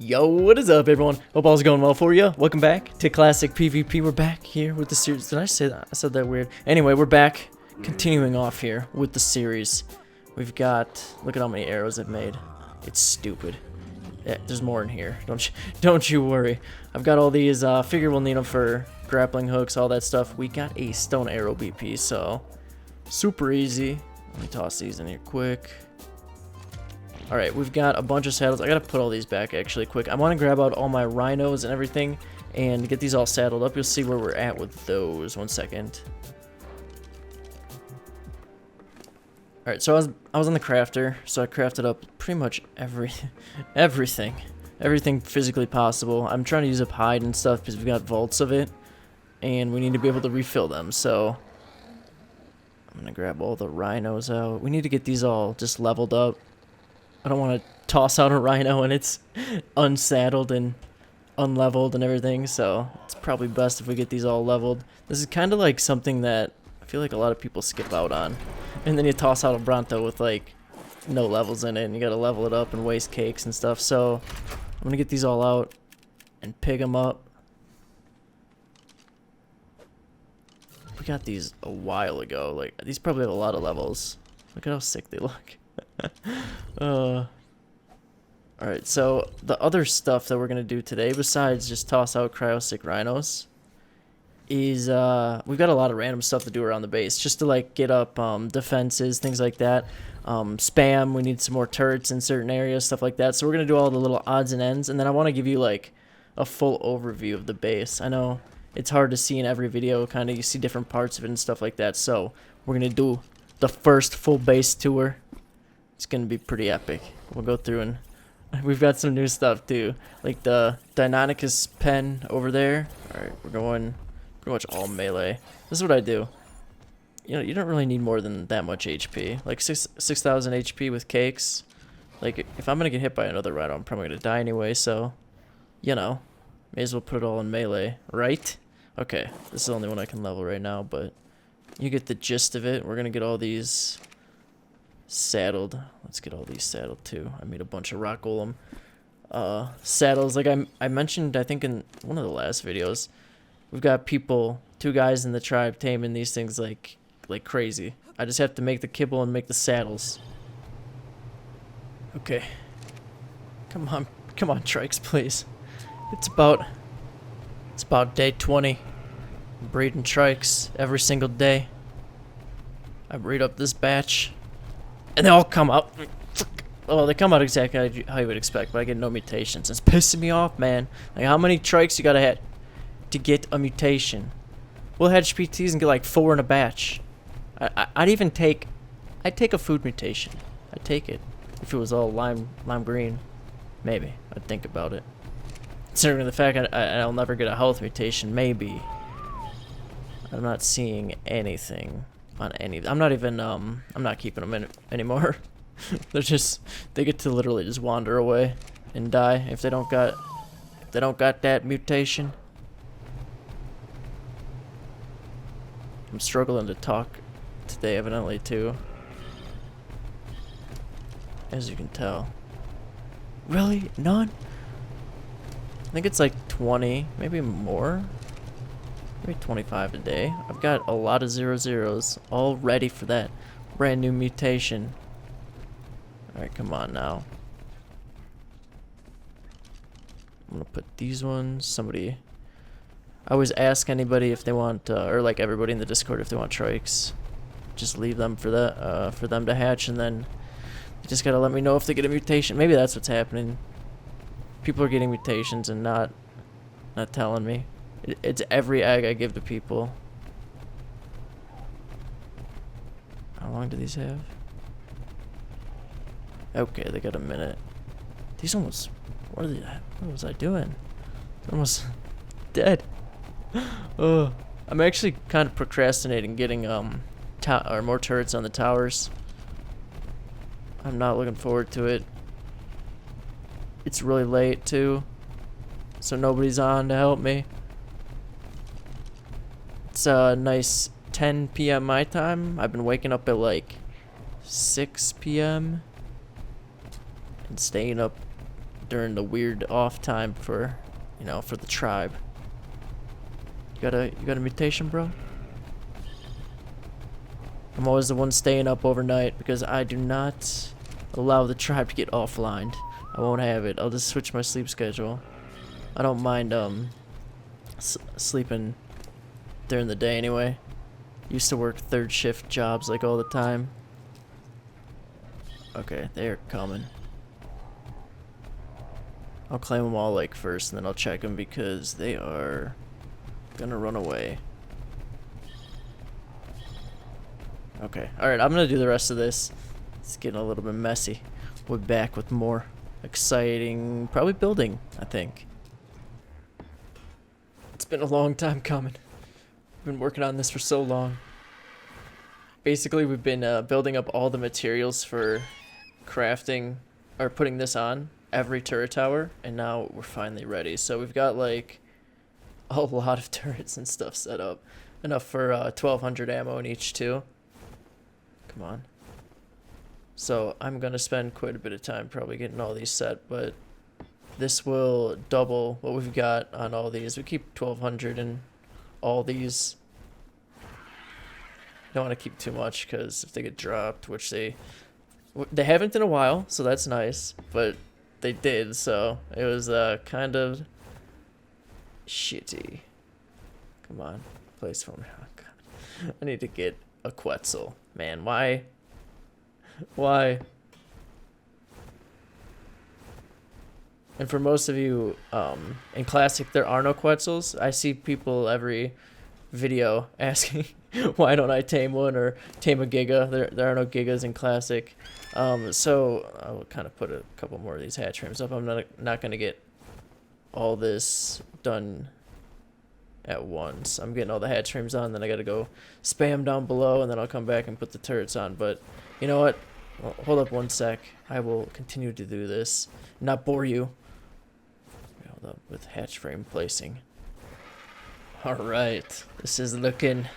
Yo, what is up, everyone? Hope all's going well for you. Welcome back to Classic PvP. We're back here with the series. Did I say that? I said that weird. Anyway, we're back, continuing off here with the series. We've got, look at how many arrows I've made. It's stupid. Yeah, there's more in here. Don't you worry. I've got all these. Figure we'll need them for grappling hooks, all that stuff. We got a stone arrow BP, so super easy. Let me toss these in here quick. Alright, we've got a bunch of saddles. I gotta put all these back actually quick. I want to grab out all my rhinos and everything and get these all saddled up. You'll see where we're at with those. 1 second. Alright, so I was on the crafter, so I crafted up pretty much everything physically possible. I'm trying to use up hide and stuff because we've got vaults of it, and we need to be able to refill them, so I'm gonna grab all the rhinos out. We need to get these all just leveled up. I don't want to toss out a rhino and it's unsaddled and unleveled and everything, so it's probably best if we get these all leveled. This is kind of like something that I feel like a lot of people skip out on. And then you toss out a Bronto with like no levels in it and you gotta level it up and waste cakes and stuff. So I'm gonna get these all out and pig them up. We got these a while ago. Like, these probably have a lot of levels. Look at how sick they look. Alright, so the other stuff that we're gonna do today, besides just toss out cryostic rhinos, is we've got a lot of random stuff to do around the base, just to like get up defenses, things like that. Spam, we need some more turrets in certain areas, stuff like that. So we're gonna do all the little odds and ends, and then I want to give you like a full overview of the base. I know it's hard to see in every video, kind of you see different parts of it and stuff like that. So we're gonna do the first full base tour. It's gonna be pretty epic. We'll go through and we've got some new stuff too, like the Deinonychus pen over there. All right, we're going pretty much all melee. This is what I do. You know, you don't really need more than that much HP. Like 6,000 HP with cakes. Like if I'm gonna get hit by another rhino, I'm probably gonna die anyway. So, you know, may as well put it all in melee, right? Okay, this is the only one I can level right now, but you get the gist of it. We're gonna get all these saddled. Let's get all these saddled too. I made a bunch of rock golem saddles. Like I mentioned, I think in one of the last videos, we've got people, 2 guys in the tribe taming these things like crazy. I just have to make the kibble and make the saddles. Okay. Come on, Trikes, please. It's about day 20. I'm breeding Trikes every single day. I breed up this batch. And they all come out. Well, they come out exactly how you would expect, but I get no mutations. It's pissing me off, man. Like, how many Trikes you gotta hit to get a mutation? We'll hedge PTs and get like 4 in a batch. I'd take a food mutation. I'd take it if it was all lime green. Maybe I'd think about it. Considering the fact I'll never get a health mutation, maybe. I'm not seeing anything on any. I'm not even I'm not keeping them in anymore. They get to literally just wander away and die if they don't got that mutation. I'm struggling to talk today, evidently, too. As you can tell. Really? None? I think it's like 20, maybe more. Maybe 25 a day. I've got a lot of 0-0s all ready for that brand new mutation. Alright, come on now. I'm gonna put these ones. I always ask anybody if they want, or like everybody in the Discord if they want trikes. Just leave them for that, for them to hatch, and then you just gotta let me know if they get a mutation. Maybe that's what's happening. People are getting mutations and not telling me. It's every egg I give to people. How long do these have? Okay, they got a minute. These almost... What was I doing? They're almost dead. Oh, I'm actually kind of procrastinating getting more turrets on the towers. I'm not looking forward to it. It's really late too, so nobody's on to help me. It's a nice 10 p.m. my time. I've been waking up at like 6 p.m. and staying up during the weird off time for, you know, for the tribe. You got a mutation, bro? I'm always the one staying up overnight because I do not allow the tribe to get offline. I won't have it. I'll just switch my sleep schedule. I don't mind sleeping during the day anyway. Used to work third shift jobs like all the time. Okay, they're coming. I'll claim them all like first, and then I'll check them because they are gonna run away. Okay, alright, I'm gonna do the rest of this. It's getting a little bit messy. We're back with more exciting, probably building, I think. It's been a long time coming. We've been working on this for so long. Basically, we've been building up all the materials for crafting, or putting this on every turret tower, and now we're finally ready. So we've got like a lot of turrets and stuff set up. Enough for 1200 ammo in each too. Come on. So I'm gonna spend quite a bit of time probably getting all these set, but this will double what we've got on all these. We keep 1200 in all these. Don't want to keep too much because if they get dropped, which they haven't in a while, so that's nice, but they did, so it was kind of shitty. Come on, place phone. Oh, God. I need to get a Quetzal. Man, why? Why? And for most of you, in Classic, there are no Quetzals. I see people every video asking, why don't I tame one or tame a Giga? There are no Gigas in Classic. So I'll kind of put a couple more of these hatch frames up. I'm not going to get all this done at once. I'm getting all the hatch frames on, then I got to go spam down below, and then I'll come back and put the turrets on. But you know what? Well, hold up one sec. I will continue to do this. Not bore you. Hold up with hatch frame placing. All right, this is looking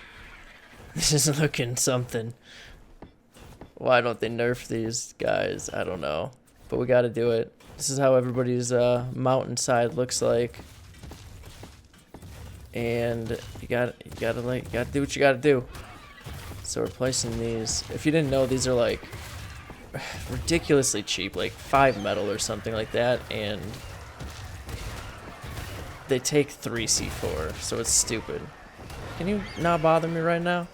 something. Why don't they nerf these guys? I don't know, but we got to do it. This is how everybody's mountainside looks like, and you gotta do what you gotta do. So we're placing these. If you didn't know, these are like ridiculously cheap, like 5 metal or something like that, and they take 3 C4, so it's stupid. Can you not bother me right now?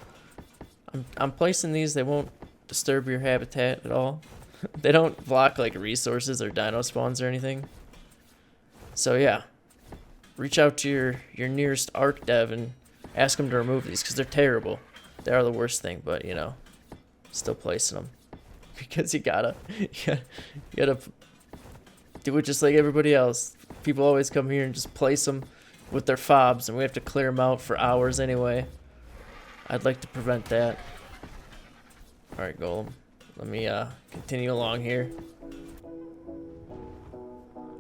I'm placing these. They won't disturb your habitat at all. They don't block like resources or dino spawns or anything. So yeah, reach out to your nearest ARK dev and ask them to remove these because they're terrible. They are the worst thing, but you know, still placing them because you gotta do it just like everybody else. People always come here and just place them with their fobs, and we have to clear them out for hours anyway. I'd like to prevent that. Alright, Golem. Let me continue along here.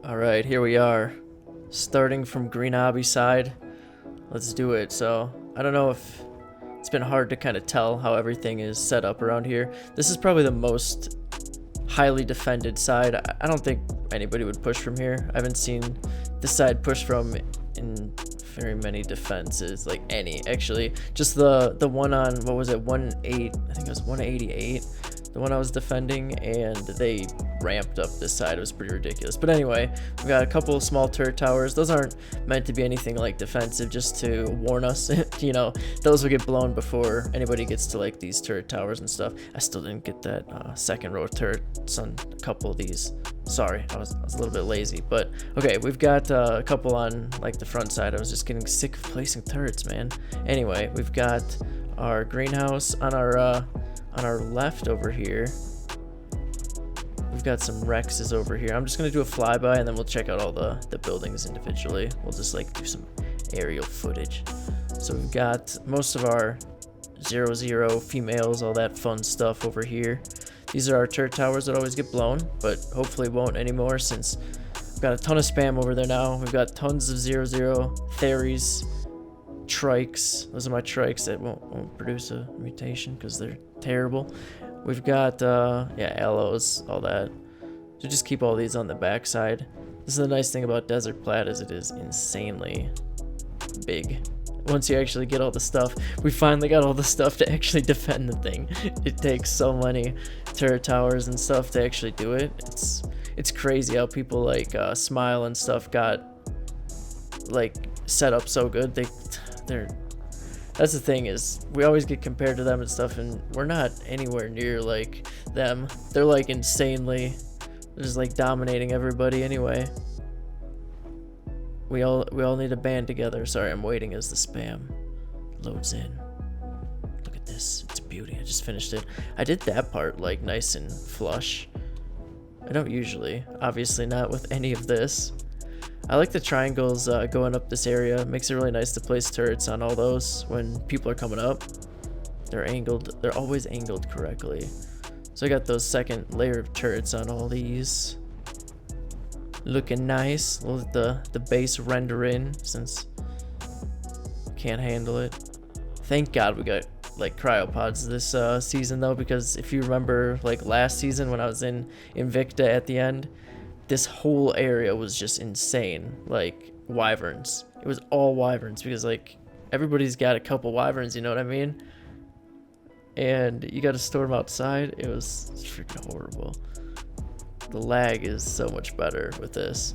Alright, here we are. Starting from Green Hobby side. Let's do it. So, I don't know if it's been hard to kind of tell how everything is set up around here. This is probably the most highly defended side. I don't think anybody would push from here. I haven't seen this side push from in very many defenses, like any actually. Just the one on, what was it, 1.8, I think it was 188, the one I was defending, and they ramped up this side. It was pretty ridiculous. But anyway, we've got a couple of small turret towers. Those aren't meant to be anything like defensive, just to warn us. You know, those will get blown before anybody gets to like these turret towers and stuff. I still didn't get that second row turrets on a couple of these. Sorry, I was a little bit lazy. But okay, we've got a couple on like the front side. I was just getting sick of placing turrets, man. Anyway, we've got our greenhouse on our left over here. We've got some Rexes over here. I'm just gonna do a flyby and then we'll check out all the buildings individually. We'll just like do some aerial footage. So we've got most of our 0-0 females, all that fun stuff over here. These are our turret towers that always get blown, but hopefully won't anymore since we've got a ton of spam over there now. We've got tons of 0-0 Theries, Trikes. Those are my Trikes that won't produce a mutation because they're terrible. We've got yeah, Allos, all that. So just keep all these on the back side. This is the nice thing about Desert Plat is it is insanely big. Once you actually get all the stuff, we finally got all the stuff to actually defend the thing. It takes so many turret towers and stuff to actually do it. It's crazy how people like Smile and stuff got like set up so good. They're that's the thing is we always get compared to them and stuff, and we're not anywhere near like them. They're like insanely, they're just like dominating everybody anyway. We all need to band together. Sorry, I'm waiting as the spam loads in. Look at this. It's a beauty. I just finished it. I did that part like nice and flush. I don't usually. Obviously not with any of this. I like the triangles going up this area. It makes it really nice to place turrets on all those when people are coming up. They're angled. They're always angled correctly. So I got those second layer of turrets on all these. Looking nice. We'll let the base render in since can't handle it. Thank God we got like cryopods this season though, because if you remember like last season when I was in Invicta at the end, this whole area was just insane. Like wyverns. It was all wyverns because like everybody's got a couple wyverns, you know what I mean? And you got to store them outside. It's freaking horrible. The lag is so much better with this.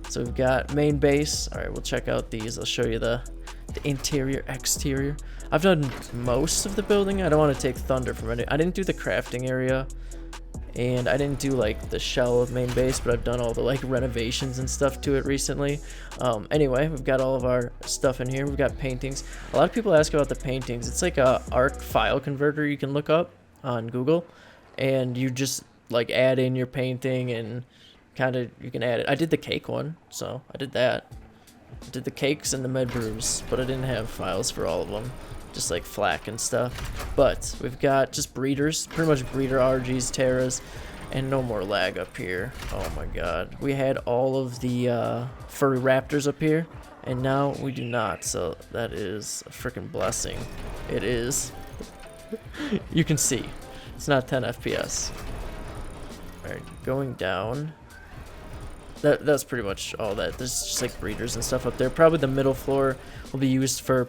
So we've got main base. All right, we'll check out these. I'll show you the interior, exterior. I've done most of the building. I don't want to take thunder from it. I didn't do the crafting area, and I didn't do like the shell of main base, but I've done all the like renovations and stuff to it recently. Anyway, we've got all of our stuff in here. We've got paintings. A lot of people ask about the paintings. It's like a ARK file converter you can look up on Google, and you just like add in your painting and kind of you can add it. I did the cake one, so I did that. I did the cakes and the med brews, but I didn't have files for all of them, just like flak and stuff. But we've got just breeders, pretty much breeder RGs, Terras, and no more lag up here. Oh my god, we had all of the furry raptors up here, and now we do not, so that is a freaking blessing. It is. You can see it's not 10 FPS. Alright, going down. That's pretty much all that. There's just like breeders and stuff up there. Probably the middle floor will be used for,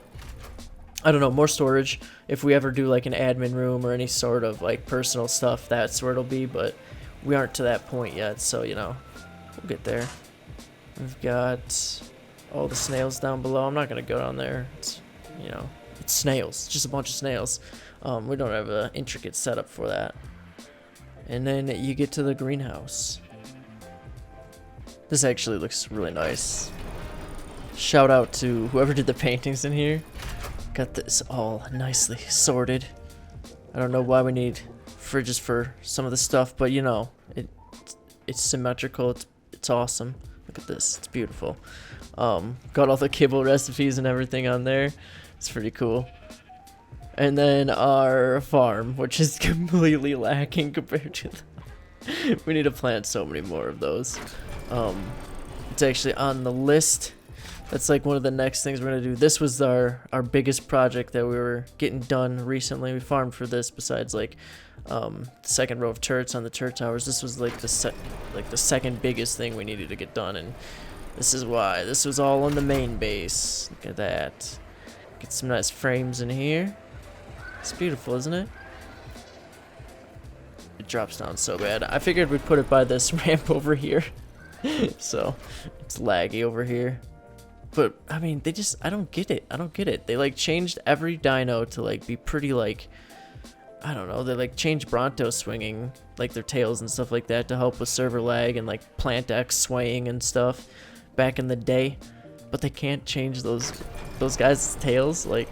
I don't know, more storage. If we ever do like an admin room or any sort of like personal stuff, that's where it'll be. But we aren't to that point yet, so you know, we'll get there. We've got all the snails down below. I'm not gonna go down there. It's, you know, it's snails, just a bunch of snails. We don't have an intricate setup for that. And then you get to the greenhouse. This actually looks really nice. Shout out to whoever did the paintings in here. Got this all nicely sorted. I don't know why we need fridges for some of the stuff, but you know, it's symmetrical. It's awesome. Look at this. It's beautiful. Got all the kibble recipes and everything on there. It's pretty cool. And then our farm, which is completely lacking compared to we need to plant so many more of those. It's actually on the list. That's like one of the next things we're gonna do. This was our biggest project that we were getting done recently. We farmed for this besides like the second row of turrets on the turret towers. This was like the second biggest thing we needed to get done, and this is why. This was all on the main base. Look at that. Get some nice frames in here. It's beautiful, isn't it? It drops down so bad. I figured we'd put it by this ramp over here. So it's laggy over here. But I mean, I don't get it. I don't get it. They like changed every dino to like be pretty like, I don't know. They like changed Bronto swinging like their tails and stuff like that to help with server lag and like Plant X swaying and stuff back in the day. But they can't change those guys' tails. Like,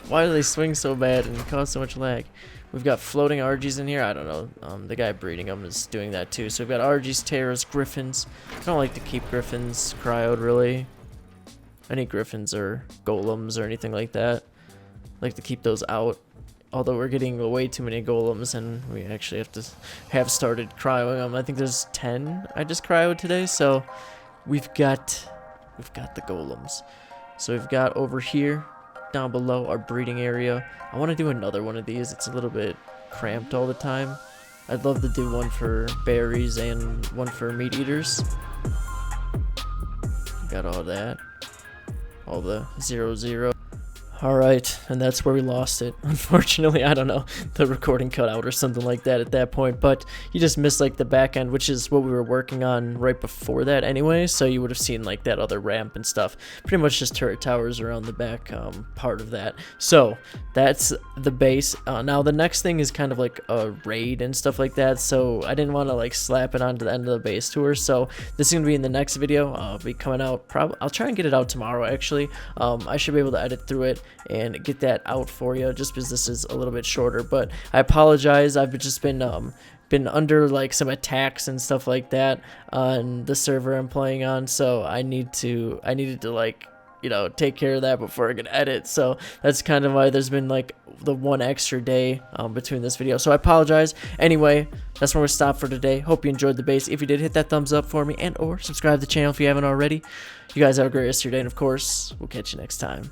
why do they swing so bad and cause so much lag? We've got floating RGs in here. I don't know. The guy breeding them is doing that too. So we've got RGs, Terras, Griffins. I don't like to keep Griffins cryoed really. Any Griffins or Golems or anything like that. I like to keep those out. Although we're getting way too many Golems and we actually have started cryoing them. I think there's 10 I just cryoed today. So we've got the Golems. So we've got over here, down below, our breeding area. I want to do another one of these. It's a little bit cramped all the time. I'd love to do one for berries and one for meat eaters. Got all that. All the 0, 0. Alright, and that's where we lost it. Unfortunately, I don't know, the recording cut out or something like that at that point, but you just missed like the back end, which is what we were working on right before that anyway, so you would have seen like that other ramp and stuff. Pretty much just turret towers around the back part of that. So that's the base. Now the next thing is kind of like a raid and stuff like that, so I didn't want to like slap it onto the end of the base tour, so this is going to be in the next video. I'll be coming out, I'll try and get it out tomorrow actually. I should be able to edit through it and get that out for you, just because this is a little bit shorter. But I apologize, I've just been under like some attacks and stuff like that on the server I'm playing on, so I needed to like, you know, take care of that before I could edit. So that's kind of why there's been like the one extra day between this video, so I apologize. Anyway, that's where we'll stop for today. Hope you enjoyed the base. If you did, hit that thumbs up for me, and or subscribe to the channel if you haven't already. You guys have a great rest of your day, and of course we'll catch you next time.